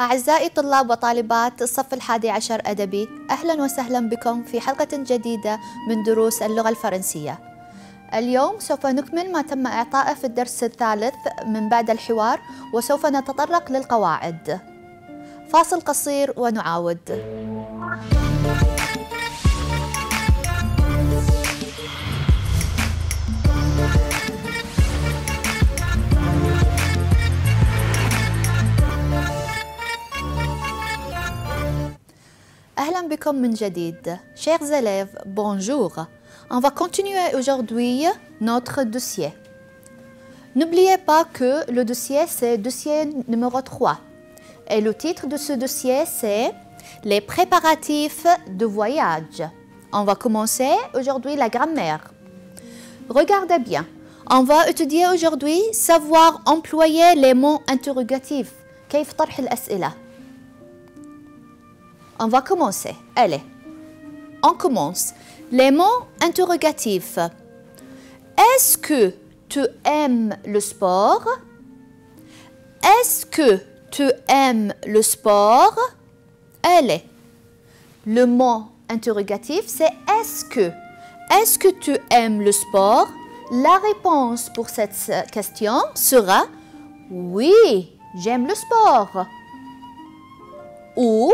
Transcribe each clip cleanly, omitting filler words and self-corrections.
أعزائي طلاب وطالبات الصف 11 أدبي، أهلا وسهلا بكم في حلقة جديدة من دروس اللغة الفرنسية. اليوم سوف نكمل ما تم إعطائه في الدرس الثالث من بعد الحوار، وسوف نتطرق للقواعد. فاصل قصير ونعاود. أهلا بكم من جديد. Chers élèves, bonjour. On va continuer aujourd'hui notre dossier. N'oubliez pas que le dossier, c'est dossier numéro 3. Et le titre de ce dossier, c'est les préparatifs de voyage. On va commencer aujourd'hui la grammaire. Regardez bien. On va étudier aujourd'hui savoir employer les mots interrogatifs. كيف طرح الأسئلة. On va commencer. Allez, on commence. Les mots interrogatifs. Est-ce que tu aimes le sport? Est-ce que tu aimes le sport? Allez, le mot interrogatif, c'est est-ce que. Est-ce que tu aimes le sport? La réponse pour cette question sera oui, j'aime le sport. Ou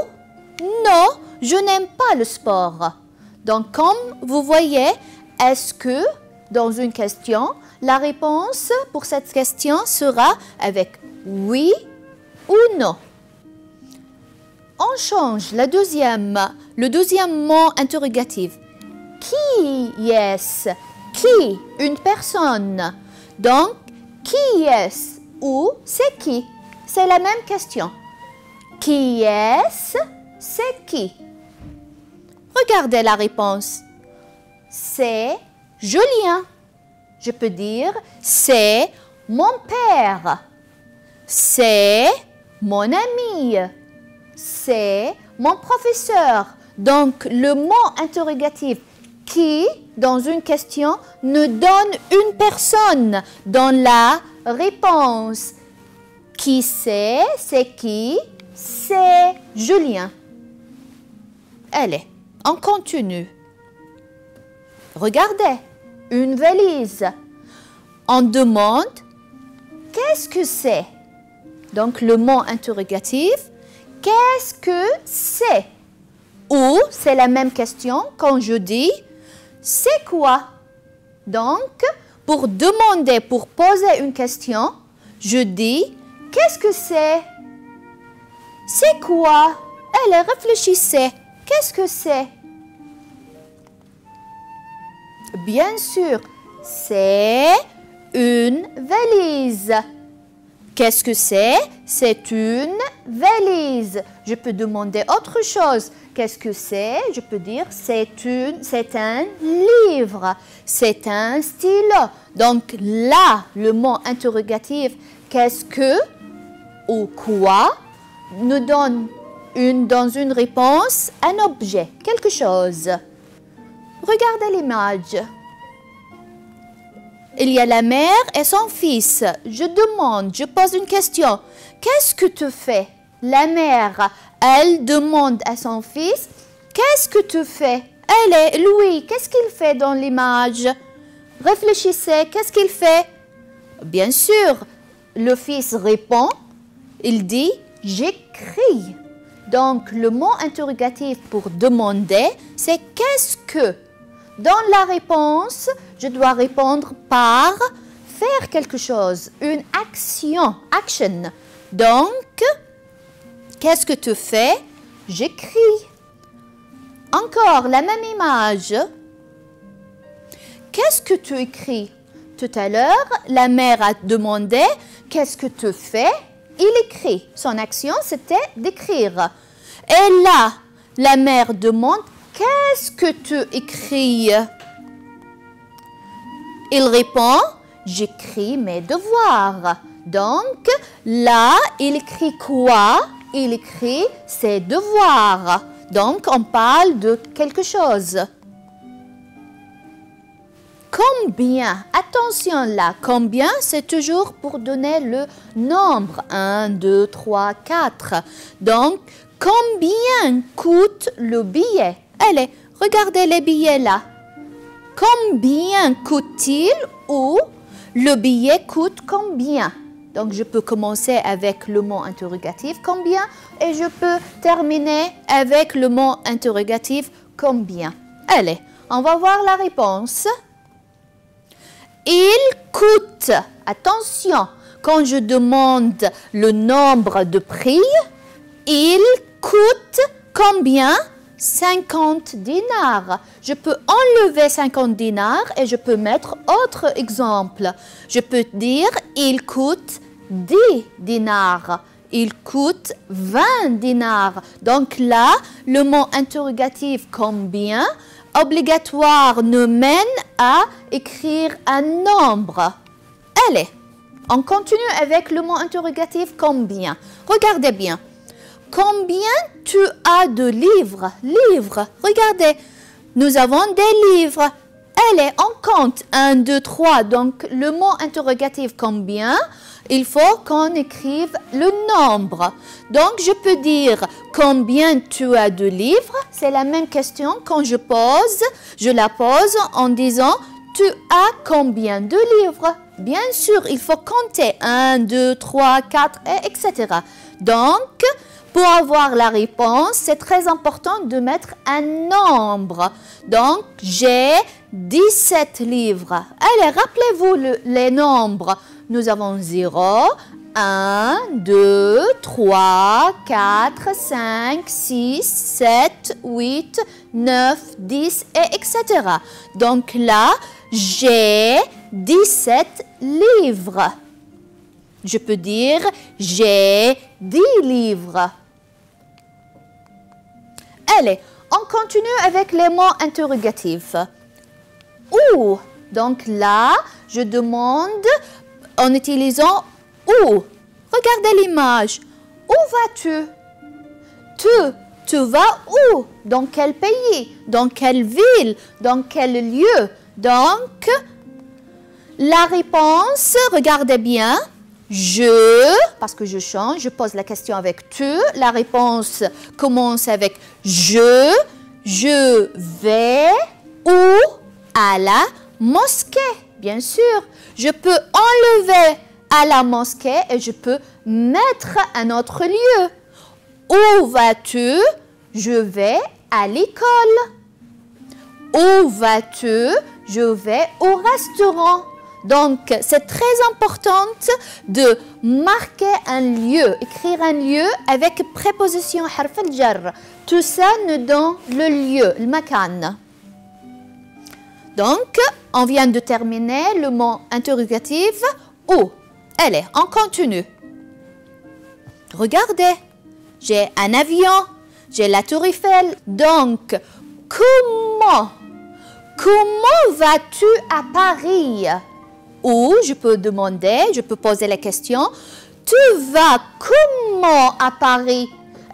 non, je n'aime pas le sport. Donc, comme vous voyez, est-ce que, dans une question, la réponse pour cette question sera avec oui ou non. On change le deuxième mot interrogatif. Qui est-ce? Qui? Une personne. Donc, qui est-ce ou c'est qui? C'est la même question. Qui est-ce? C'est qui? Regardez la réponse. C'est Julien. Je peux dire c'est mon père. C'est mon ami. C'est mon professeur. Donc, le mot interrogatif qui, dans une question, nous donne une personne dans la réponse. Qui c'est? C'est qui? C'est Julien. Allez, on continue. Regardez, une valise. On demande qu'est-ce que c'est? Donc le mot interrogatif, qu'est-ce que c'est? Ou c'est la même question quand je dis c'est quoi? Donc pour demander, pour poser une question, je dis qu'est-ce que c'est? C'est quoi? Allez, réfléchissez. Qu'est-ce que c'est? Bien sûr, c'est une valise. Qu'est-ce que c'est? C'est une valise. Je peux demander autre chose. Qu'est-ce que c'est? Je peux dire c'est un livre. C'est un stylo. Donc là, le mot interrogatif, qu'est-ce que ou quoi nous donne dans une réponse un objet, quelque chose. Regardez l'image. Il y a la mère et son fils. Je demande, je pose une question. Qu'est-ce que tu fais? La mère, elle demande à son fils, qu'est-ce que tu fais? Allez, Louis, qu'est-ce qu'il fait dans l'image? Réfléchissez, qu'est-ce qu'il fait? Bien sûr, le fils répond, il dit, j'écris. Donc, le mot interrogatif pour demander, c'est qu'est-ce que? Dans la réponse, je dois répondre par faire quelque chose, une action, action. Donc, qu'est-ce que tu fais? J'écris. Encore la même image. Qu'est-ce que tu écris? Tout à l'heure, la mère a demandé, qu'est-ce que tu fais? Il écrit. Son action, c'était d'écrire. Et là, la mère demande, qu'est-ce que tu écris? Il répond, j'écris mes devoirs. Donc, là, il écrit quoi? Il écrit ses devoirs. Donc, on parle de quelque chose. Combien? Attention là, combien c'est toujours pour donner le nombre. 1, 2, 3, 4. Donc, combien coûte le billet? Allez, regardez les billets là. Combien coûte-t-il ou le billet coûte combien? Donc, je peux commencer avec le mot interrogatif combien et je peux terminer avec le mot interrogatif combien. Allez, on va voir la réponse. Il coûte, attention, quand je demande le nombre de prix, il coûte combien? 50 dinars. Je peux enlever 50 dinars et je peux mettre autre exemple. Je peux dire il coûte 10 dinars. Il coûte 20 dinars. Donc là, le mot interrogatif combien obligatoire nous mène à écrire un nombre. Allez, on continue avec le mot interrogatif combien. Regardez bien. Combien tu as de livres? Livres. Regardez, nous avons des livres. Allez, on compte. 1, 2, 3. Donc, le mot interrogatif combien, il faut qu'on écrive le nombre. Donc, je peux dire combien tu as de livres. C'est la même question quand je la pose en disant tu as combien de livres? Bien sûr, il faut compter 1, 2, 3, 4, etc. Donc, pour avoir la réponse, c'est très important de mettre un nombre. Donc, j'ai 17 livres. Allez, rappelez-vous les nombres. Nous avons 0, 1, 2, 3, 4, 5, 6, 7, 8, 9, 10, et etc. Donc là, j'ai 17 livres. Je peux dire j'ai 10 livres. Allez, on continue avec les mots interrogatifs. Où? Donc là, je demande en utilisant où. Regardez l'image. Où vas-tu? Tu vas où? Dans quel pays? Dans quelle ville? Dans quel lieu? Donc, la réponse, regardez bien. Parce que je change, je pose la question avec tu. La réponse commence avec je vais où? À la mosquée, bien sûr. Je peux enlever à la mosquée et je peux mettre un autre lieu. Où vas-tu? Je vais à l'école. Où vas-tu? Je vais au restaurant. Donc, c'est très important de marquer un lieu, écrire un lieu avec préposition harf al-jar. Tout ça nous donne le lieu, le makan. Donc, on vient de terminer le mot interrogatif où. Allez, on continue. Regardez, j'ai un avion, j'ai la tour Eiffel. Donc, comment vas-tu à Paris? Ou je peux demander, je peux poser la question, tu vas comment à Paris?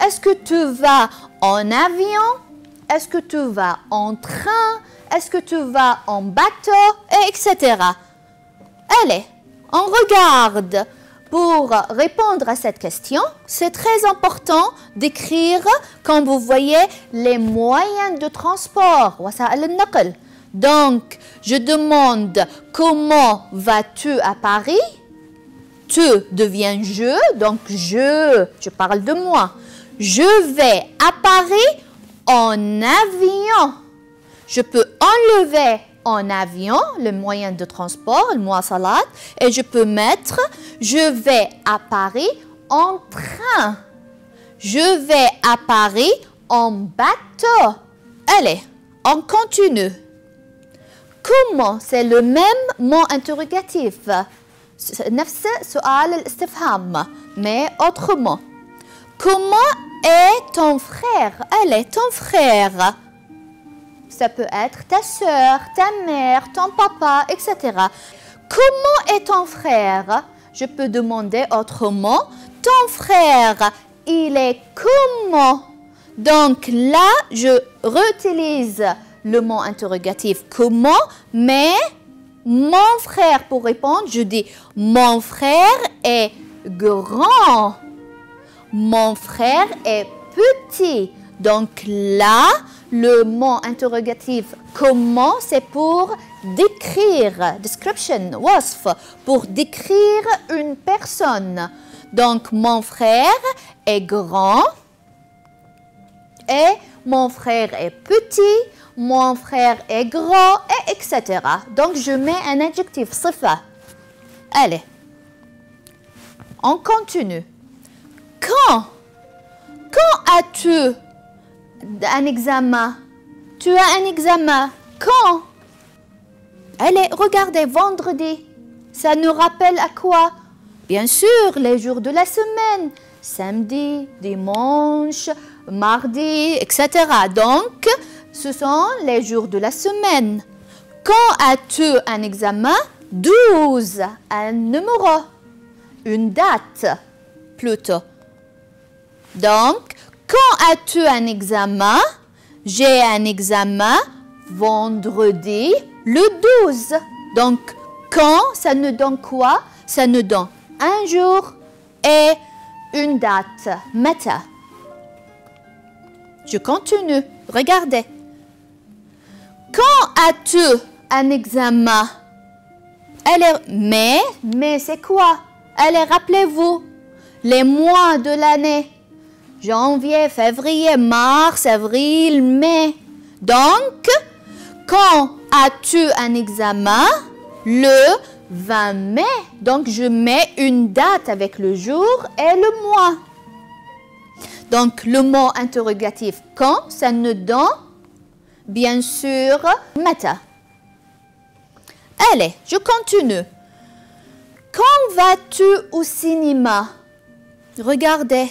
Est-ce que tu vas en avion? Est-ce que tu vas en train? Est-ce que tu vas en bateau? Etc. Allez, on regarde. Pour répondre à cette question, c'est très important d'écrire, quand vous voyez, les moyens de transport. Donc, je demande comment vas-tu à Paris? Tu devient je, donc je parle de moi. Je vais à Paris en avion. Je peux enlever en avion le moyen de transport, le muwasalat, et je peux mettre je vais à Paris en train. Je vais à Paris en bateau. Allez, on continue. Comment? C'est le même mot interrogatif. نفس سؤال الاستفهام, mais autrement. Comment est ton frère? Allez, ton frère. Ça peut être ta sœur, ta mère, ton papa, etc. Comment est ton frère? Je peux demander autrement. Ton frère, il est comment? Donc là, je réutilise le mot interrogatif comment, mais mon frère, pour répondre, je dis mon frère est grand. Mon frère est petit. Donc là, le mot interrogatif comment, c'est pour décrire, description, wasf, pour décrire une personne. Donc mon frère est grand et mon frère est petit, mon frère est grand, et etc. Donc je mets un adjectif, sifa. Allez, on continue. Quand as-tu un examen? Tu as un examen. Quand? Allez, regardez, vendredi. Ça nous rappelle à quoi? Bien sûr, les jours de la semaine. Samedi, dimanche, mardi, etc. Donc, ce sont les jours de la semaine. Quand as-tu un examen? 12, un numéro, une date plutôt. Donc, quand as-tu un examen? J'ai un examen vendredi le 12. Donc, quand, ça nous donne quoi? Ça nous donne un jour et une date. Mata. Je continue. Regardez. Quand as-tu un examen? Mais c'est quoi? Allez, rappelez-vous, les mois de l'année. Janvier, février, mars, avril, mai. Donc, quand as-tu un examen? Le 20 mai. Donc, je mets une date avec le jour et le mois. Donc, le mot interrogatif quand, ça nous donne, bien sûr, mata. Allez, je continue. Quand vas-tu au cinéma? Regardez.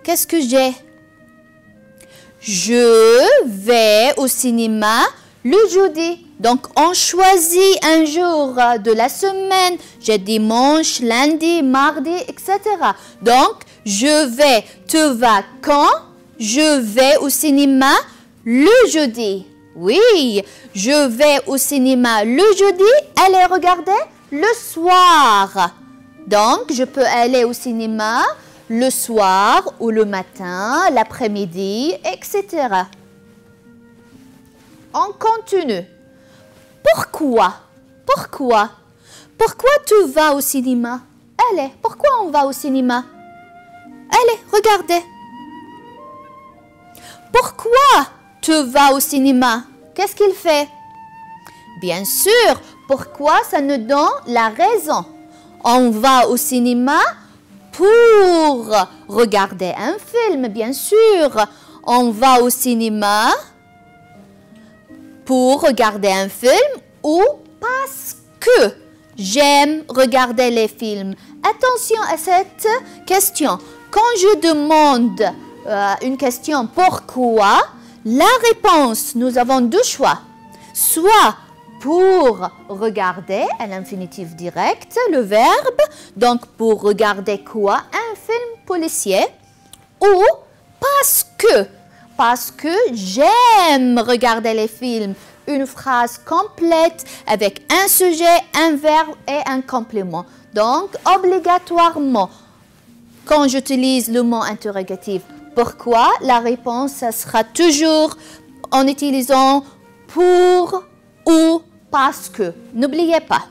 Qu'est-ce que j'ai? Je vais au cinéma le jeudi. Donc, on choisit un jour de la semaine. J'ai dimanche, lundi, mardi, etc. Donc, je vais. Tu vas quand? Je vais au cinéma le jeudi. Oui, je vais au cinéma le jeudi. Allez, regardez, le soir. Donc, je peux aller au cinéma le soir ou le matin, l'après-midi, etc. On continue. Pourquoi tu vas au cinéma? Allez, pourquoi on va au cinéma? Allez, regardez. Pourquoi tu vas au cinéma? Qu'est-ce qu'il fait? Bien sûr, pourquoi ça nous donne la raison. On va au cinéma pour regarder un film, bien sûr. On va au cinéma pour regarder un film ou parce que j'aime regarder les films. Attention à cette question. Quand je demande une question pourquoi, la réponse, nous avons deux choix. Soit pour regarder, à l'infinitif direct, le verbe, donc pour regarder quoi? Un film policier, ou parce que j'aime regarder les films, une phrase complète avec un sujet, un verbe et un complément. Donc, obligatoirement, quand j'utilise le mot interrogatif, pourquoi? La réponse, ça sera toujours en utilisant pour ou parce que. N'oubliez pas.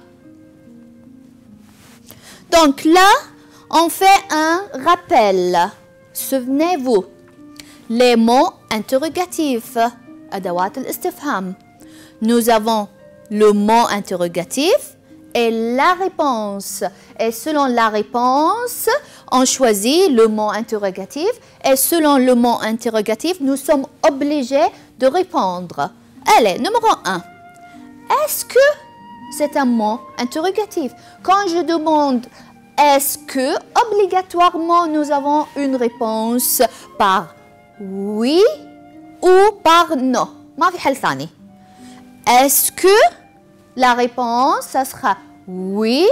Donc là, on fait un rappel. Souvenez-vous, les mots interrogatifs, adawat al-istifham. Nous avons le mot interrogatif et la réponse. Et selon la réponse, on choisit le mot interrogatif. Et selon le mot interrogatif, nous sommes obligés de répondre. Allez, numéro 1. Est-ce que c'est un mot interrogatif? Quand je demande est-ce que, obligatoirement, nous avons une réponse par oui ou par non. ما في حل ثاني. Est-ce que la réponse, ça sera oui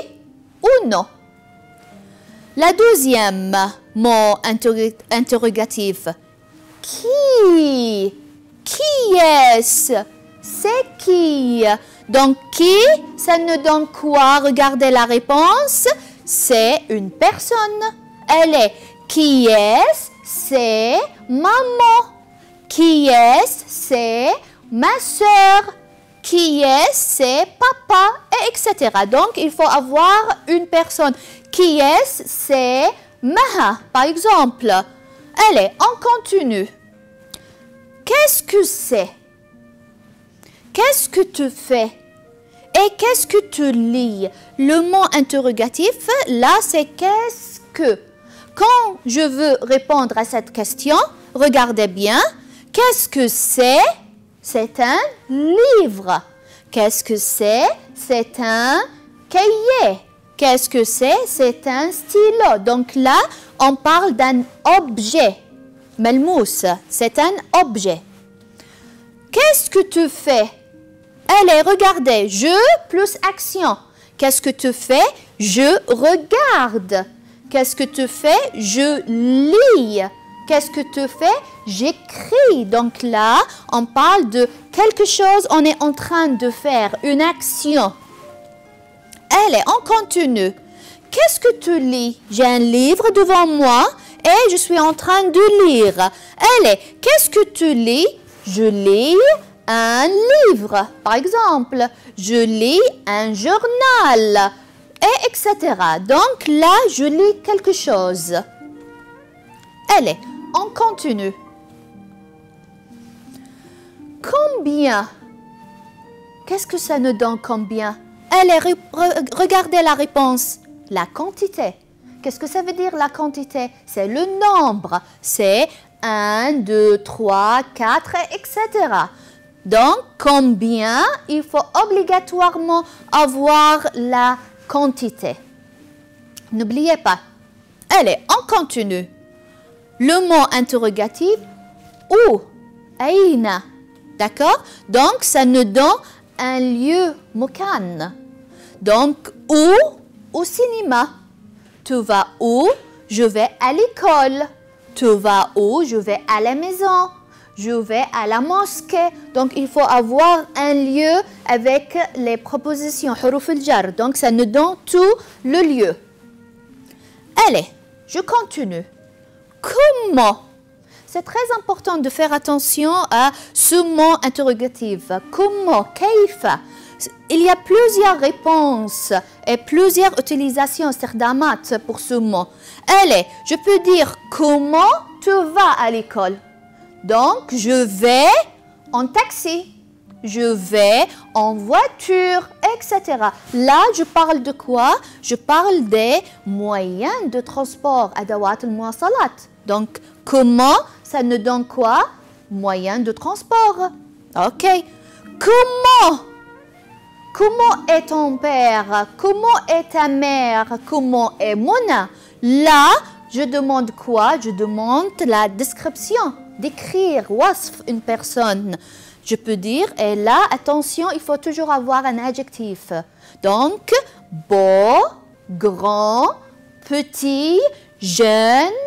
ou non. La deuxième mot interrogatif. Qui? Qui est-ce? C'est qui? Donc, qui, ça nous donne quoi? Regardez la réponse. C'est une personne. Elle est. Qui est-ce? C'est maman. Qui est-ce? C'est ma soeur. Qui est-ce? C'est papa, et etc. Donc, il faut avoir une personne. Qui est-ce? C'est Maha, par exemple. Allez, on continue. Qu'est-ce que c'est? Qu'est-ce que tu fais? Et qu'est-ce que tu lis? Le mot interrogatif, là, c'est qu'est-ce que? Quand je veux répondre à cette question, regardez bien. Qu'est-ce que c'est? C'est un livre. Qu'est-ce que c'est? C'est un cahier. Qu'est-ce que c'est? C'est un stylo. Donc là, on parle d'un objet. Malmous, c'est un objet. Qu'est-ce que tu fais? Allez, regardez. Je plus action. Qu'est-ce que tu fais? Je regarde. Qu'est-ce que tu fais? Je lis. Qu'est-ce que tu fais? J'écris. Donc là, on parle de quelque chose, on est en train de faire, une action. Allez, on continue. Qu'est-ce que tu lis? J'ai un livre devant moi et je suis en train de lire. Allez, qu'est-ce que tu lis? Je lis un livre, par exemple. Je lis un journal, et etc. Donc là, je lis quelque chose. Allez, on continue. Combien? Qu'est-ce que ça nous donne combien? Allez, regardez la réponse. La quantité. Qu'est-ce que ça veut dire la quantité? C'est le nombre. C'est 1, 2, 3, 4, etc. Donc, combien? Il faut obligatoirement avoir la quantité. N'oubliez pas. Allez, on continue. Le mot interrogatif, où? Aïna. D'accord? Donc, ça nous donne un lieu, mokan. Donc, où? Au cinéma. Tu vas où? Je vais à l'école. Tu vas où? Je vais à la maison. Je vais à la mosquée. Donc, il faut avoir un lieu avec les propositions huruf al-jar. Donc, ça nous donne tout le lieu. Allez, je continue. Comment? C'est très important de faire attention à ce mot interrogatif. Comment? Kaifa? Il y a plusieurs réponses et plusieurs utilisations استخدامات pour ce mot. Allez, je peux dire comment tu vas à l'école. Donc, je vais en taxi, je vais en voiture, etc. Là, je parle de quoi? Je parle des moyens de transport, adawat al-muwasalat. Donc, comment, ça nous donne quoi? Moyens de transport. OK. Comment? Comment est ton père? Comment est ta mère? Comment est Mona? Là, je demande quoi? Je demande la description, décrire, wasf, une personne. Je peux dire, et là, attention, il faut toujours avoir un adjectif. Donc, beau, grand, petit, jeune,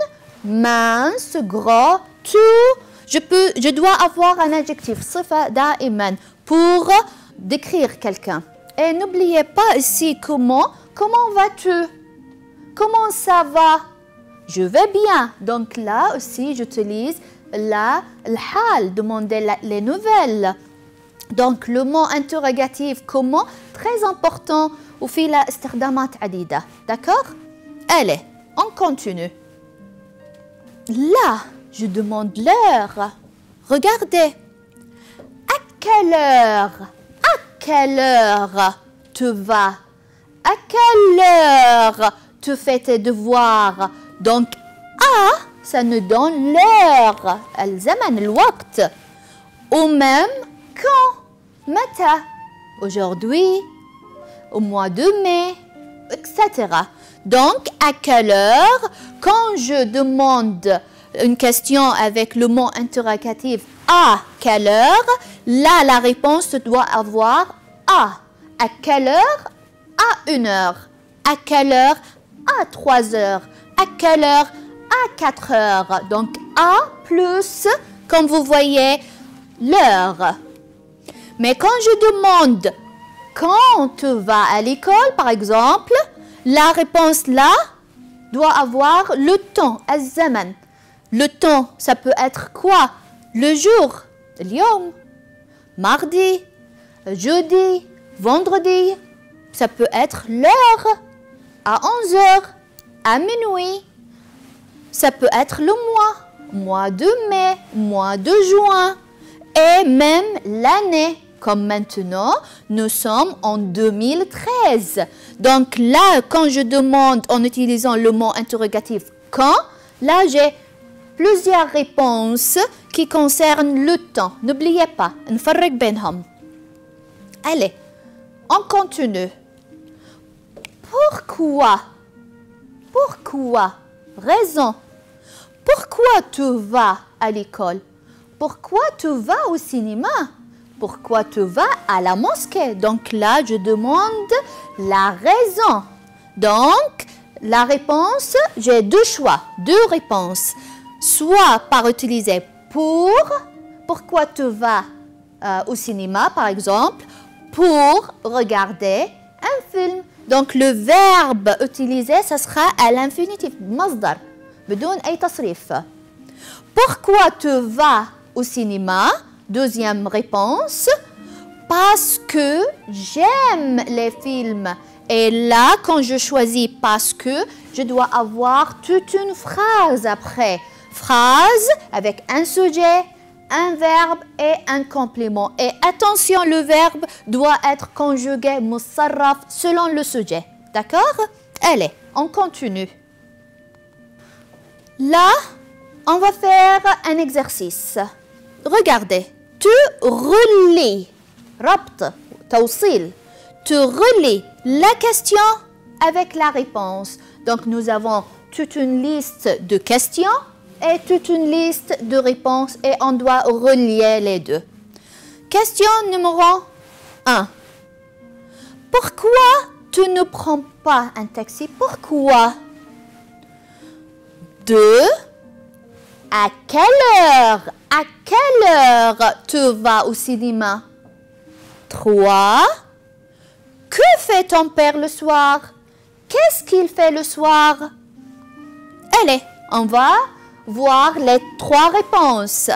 mince, gros, tout. Je dois avoir un adjectif, sifa da'iman, pour décrire quelqu'un. Et n'oubliez pas ici comment vas-tu? Comment ça va? Je vais bien. Donc là aussi, j'utilise le demander les nouvelles. Donc le mot interrogatif comment, très important, ou في له استخدامات عديدة. D'accord? Allez, on continue. Là, je demande l'heure. Regardez. À quelle heure? À quelle heure tu vas? À quelle heure tu fais tes devoirs? Donc, à, ça nous donne l'heure, الزمن, الوقت. Ou même, quand? Mata? Aujourd'hui? Au mois de mai? Etc. Donc, à quelle heure? Quand je demande une question avec le mot interrogatif à quelle heure, là, la réponse doit avoir à. À quelle heure? À 1 heure. À quelle heure? À 3 heures. À quelle heure? À 4 heures. Donc, à plus, comme vous voyez, l'heure. Mais quand je demande Quand tu vas à l'école, par exemple, la réponse là doit avoir le temps, الزمن. Le temps, ça peut être quoi? Le jour, اليوم, mardi, jeudi, vendredi. Ça peut être l'heure, à 11 heures, à minuit. Ça peut être le mois de mai, mois de juin et même l'année. Comme maintenant, nous sommes en 2013. Donc là, quand je demande en utilisant le mot interrogatif quand, là j'ai plusieurs réponses qui concernent le temps. N'oubliez pas, نفرق بينهم. Allez, on continue. Pourquoi? Raison. Pourquoi tu vas à l'école? Pourquoi tu vas au cinéma? Pourquoi tu vas à la mosquée? Donc là, je demande la raison. Donc, la réponse, j'ai deux choix, deux réponses. Soit par utiliser pourquoi tu vas au cinéma, par exemple, pour regarder un film. Donc, le verbe utilisé, ce sera à l'infinitif, مصدر, بدون أي تصريف. Pourquoi tu vas au cinéma? Deuxième réponse, parce que j'aime les films. Et là, quand je choisis parce que, je dois avoir toute une phrase après. Phrase avec un sujet, un verbe et un complément. Et attention, le verbe doit être conjugué مصرف selon le sujet. D'accord? Allez, on continue. Là, on va faire un exercice. Regardez, tu relis, ربط, توصيل, tu relis la question avec la réponse. Donc, nous avons toute une liste de questions et toute une liste de réponses et on doit relier les deux. Question numéro 1. Pourquoi tu ne prends pas un taxi? Pourquoi? 2. À quelle heure tu vas au cinéma? 3. Que fait ton père le soir? Qu'est-ce qu'il fait le soir? Allez, on va voir les trois réponses.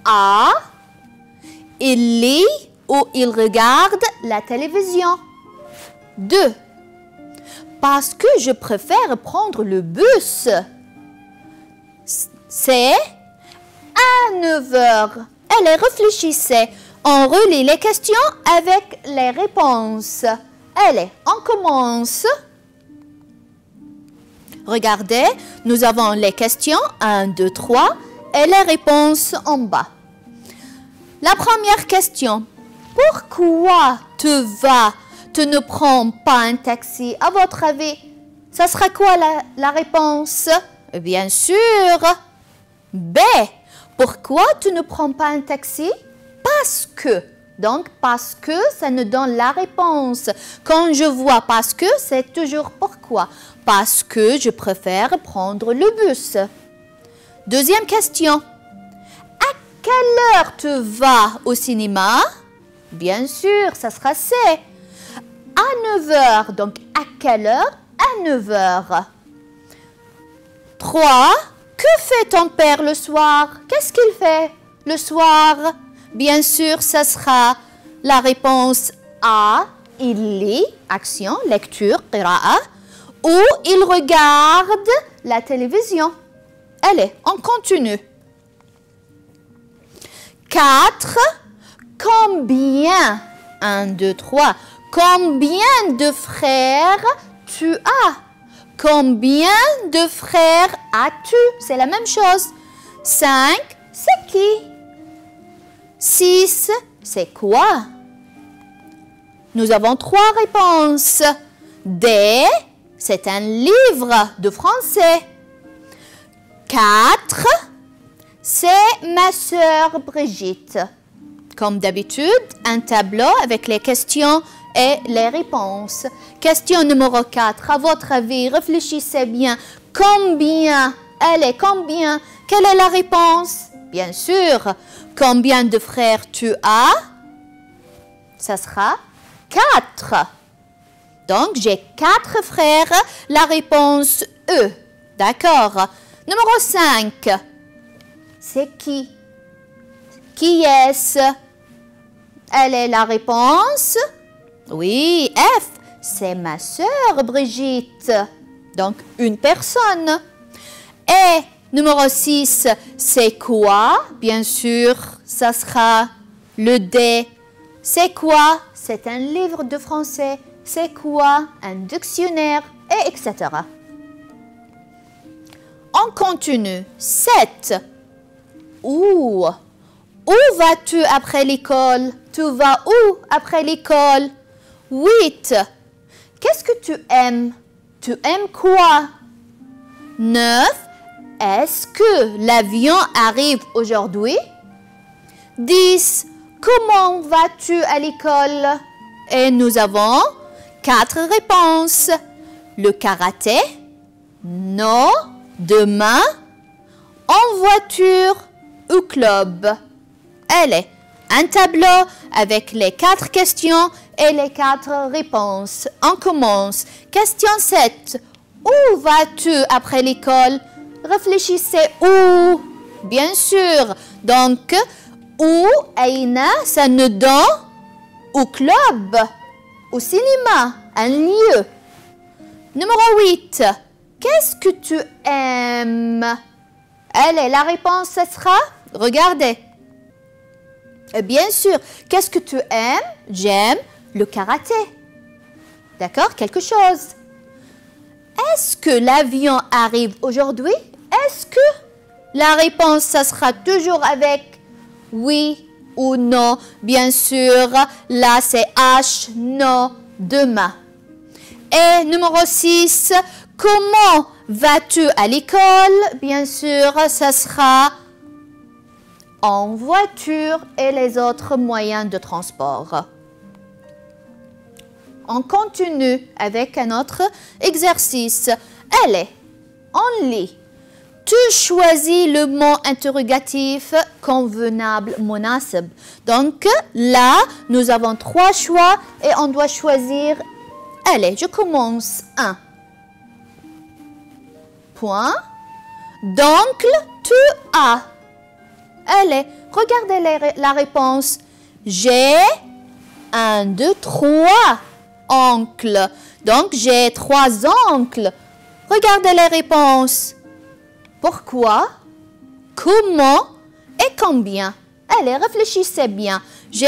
A. Il lit ou il regarde la télévision. 2. Parce que je préfère prendre le bus. C'est à 9 heures. Allez, réfléchissez. On relit les questions avec les réponses. Allez, on commence. Regardez, nous avons les questions 1, 2, 3 et les réponses en bas. La première question. Pourquoi tu ne prends pas un taxi? À votre avis, ça sera quoi la réponse? Bien sûr, B. Pourquoi tu ne prends pas un taxi? Parce que. Donc, parce que, ça nous donne la réponse. Quand je vois parce que, c'est toujours pourquoi. Parce que je préfère prendre le bus. Deuxième question. À quelle heure tu vas au cinéma? Bien sûr, ça sera C. À 9 heures. Donc, à quelle heure? À 9 heures. 3. Que fait ton père le soir? Qu'est-ce qu'il fait le soir? Bien sûr, ça sera la réponse A. Il lit, action, lecture, qira'a, ou il regarde la télévision. Allez, on continue. 4. Combien? 1, 2, 3. Combien de frères tu as? Combien de frères as-tu? C'est la même chose. 5, c'est qui? 6, c'est quoi? Nous avons 3 réponses. D, c'est un livre de français. 4, c'est ma sœur Brigitte. Comme d'habitude, un tableau avec les questions et les réponses. Question numéro 4. À votre avis, réfléchissez bien. Combien? Allez, combien? Quelle est la réponse? Bien sûr. Combien de frères tu as? Ça sera 4. Donc, j'ai 4 frères. La réponse E. D'accord. Numéro 5. C'est qui? Qui est-ce? Elle est la réponse? Oui, F. C'est ma sœur Brigitte. Donc, une personne. Et numéro 6, c'est quoi? Bien sûr, ça sera le D. C'est quoi? C'est un livre de français. C'est quoi? Un dictionnaire, et etc. On continue. 7. Où? Où vas-tu après l'école? Tu vas où après l'école? 8. Qu'est-ce que tu aimes? Tu aimes quoi? 9. Est-ce que l'avion arrive aujourd'hui? 10. Comment vas-tu à l'école? Et nous avons 4 réponses. Le karaté? Non. Demain? En voiture ou club? Allez, un tableau avec les 4 questions et les 4 réponses. On commence. Question 7. Où vas-tu après l'école? Réfléchissez où? Bien sûr. Donc, où, Aïna, ça nous donne au club, au cinéma, un lieu. Numéro 8. Qu'est-ce que tu aimes? Allez, la réponse, ce sera, regardez. Et bien sûr, qu'est-ce que tu aimes? J'aime le karaté. D'accord? Quelque chose. Est-ce que l'avion arrive aujourd'hui? Est-ce que la réponse, ça sera toujours avec oui ou non? Bien sûr, là c'est H, non, demain. Et numéro 6, comment vas-tu à l'école? Bien sûr, ça sera en voiture et les autres moyens de transport. On continue avec un autre exercice. Allez, on lit. Tu choisis le mot interrogatif convenable, munasib. Donc là, nous avons 3 choix et on doit choisir. Allez, je commence. 1. Point. D'oncle, tu as. Allez, regardez la réponse. J'ai 1, 2, 3 oncles. Donc, j'ai 3 oncles. Regardez les réponses. Pourquoi? Comment? Et combien? Allez, réfléchissez bien. J'ai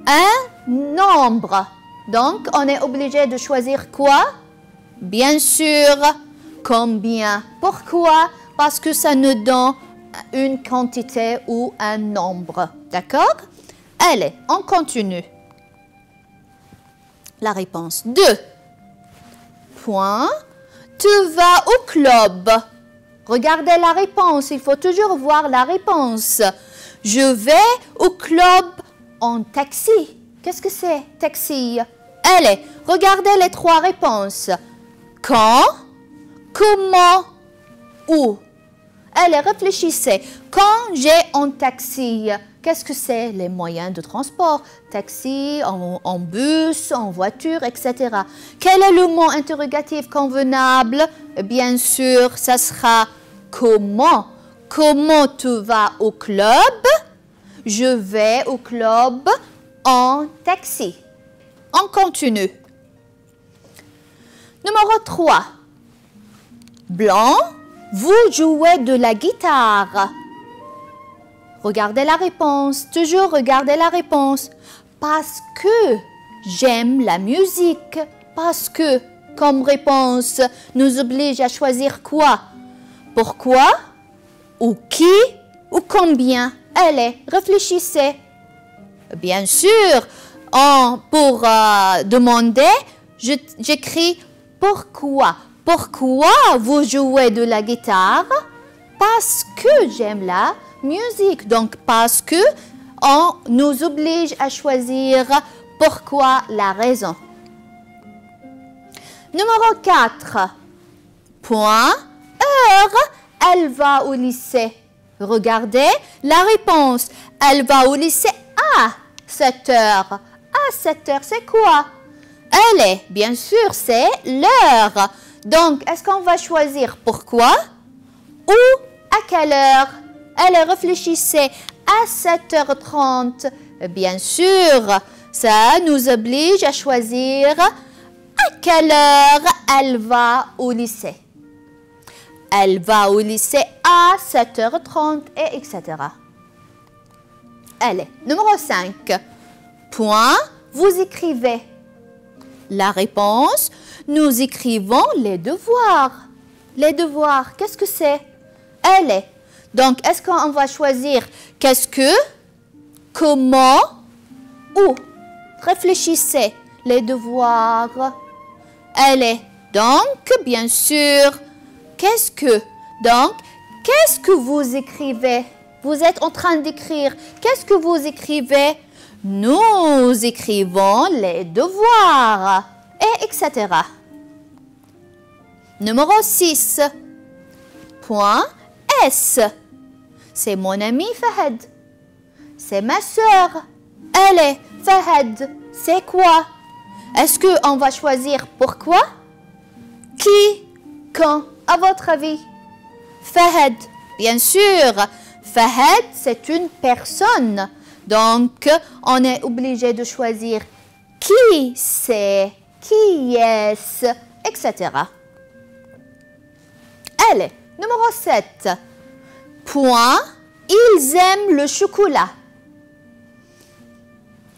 un nombre. Donc, on est obligé de choisir quoi? Bien sûr, combien. Pourquoi? Parce que ça nous donne une quantité ou un nombre. D'accord? Allez, on continue. La réponse 2. Point. Tu vas au club. Regardez la réponse. Il faut toujours voir la réponse. Je vais au club en taxi. Qu'est-ce que c'est, taxi? Allez, regardez les 3 réponses. Quand? Comment? Où? Allez, réfléchissez. Quand j'ai en taxi, qu'est-ce que c'est? Les moyens de transport. Taxi, en bus, en voiture, etc. Quel est le mot interrogatif convenable? Bien sûr, ça sera comment. Comment tu vas au club? Je vais au club en taxi. On continue. Numéro 3. Blanc, vous jouez de la guitare. Regardez la réponse. Toujours regardez la réponse. Parce que j'aime la musique. Parce que, comme réponse, nous oblige à choisir quoi? Pourquoi? Ou qui? Ou combien? Allez, réfléchissez. Bien sûr, pour demander, j'écris pourquoi. Pourquoi vous jouez de la guitare? Parce que j'aime la musique. Donc, parce que on nous oblige à choisir pourquoi, la raison. Numéro 4. Point. Heure. Elle va au lycée. Regardez la réponse. Elle va au lycée à 7 heures. À 7 heures, c'est quoi? Elle est, bien sûr, c'est l'heure. Donc, est-ce qu'on va choisir pourquoi ou à quelle heure? Allez, réfléchissez. À 7h30, bien sûr, ça nous oblige à choisir à quelle heure elle va au lycée. Elle va au lycée à 7h30 et etc. Allez, numéro 5. Point, vous écrivez la réponse. Nous écrivons les devoirs. Les devoirs, qu'est-ce que c'est? Elle est. Donc, est-ce qu'on va choisir qu'est-ce que, comment, où? Réfléchissez. Les devoirs. Elle est. Donc, bien sûr, qu'est-ce que? Donc, qu'est-ce que vous écrivez? Vous êtes en train d'écrire. Qu'est-ce que vous écrivez? Nous écrivons les devoirs. Et etc. Numéro 6. Point S. C'est mon ami Fahad. C'est ma sœur. Elle est Fahad. C'est quoi? Est-ce qu'on va choisir pourquoi? Qui? Quand? À votre avis? Fahad. Bien sûr. Fahad, c'est une personne. Donc, on est obligé de choisir qui c'est, qui est-ce, etc. Allez, numéro 7. Point, ils aiment le chocolat.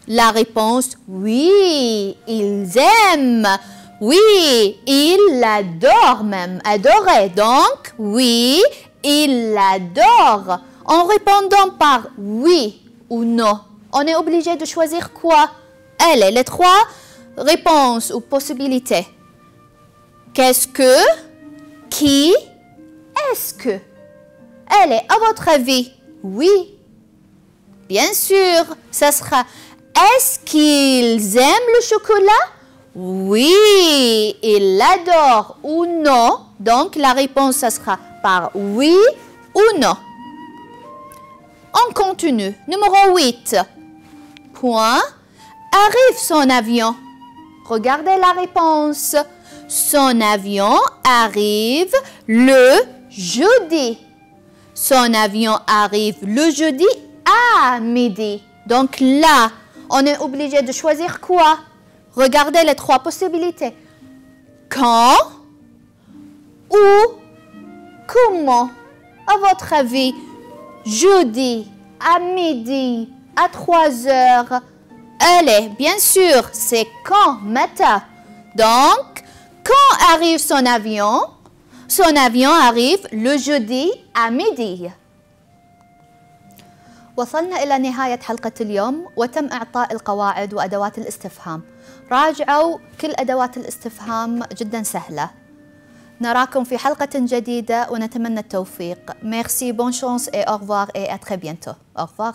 La réponse, oui, ils aiment. Oui, ils l'adorent même. Adorer. Donc, oui, ils l'adorent. En répondant par oui ou non, on est obligé de choisir quoi? Allez, les 3 réponses ou possibilités. Qu'est-ce que? Qui? Est-ce que? Allez, à votre avis, oui. Bien sûr, ça sera est-ce qu'ils aiment le chocolat? Oui, ils l'adorent ou non. Donc, la réponse, ça sera par oui ou non. On continue. Numéro 8. Point. Arrive son avion. Regardez la réponse. Son avion arrive le jeudi. Son avion arrive le jeudi à midi. Donc là, on est obligé de choisir quoi? Regardez les 3 possibilités. Quand? Où? Comment? À votre avis, jeudi, à midi, à 3 heures. Allez, bien sûr, c'est quand, mata. Donc, quand arrive son avion? Son avion arrive le jeudi à midi. وصلنا إلى نهاية حلقة اليوم وتم إعطاء القواعد وأدوات الاستفهام. راجعوا كل أدوات الاستفهام جدا سهلة. نراكم في حلقة جديدة ونتمنى التوفيق. Merci, bonne chance et au revoir et à très bientôt. Au revoir.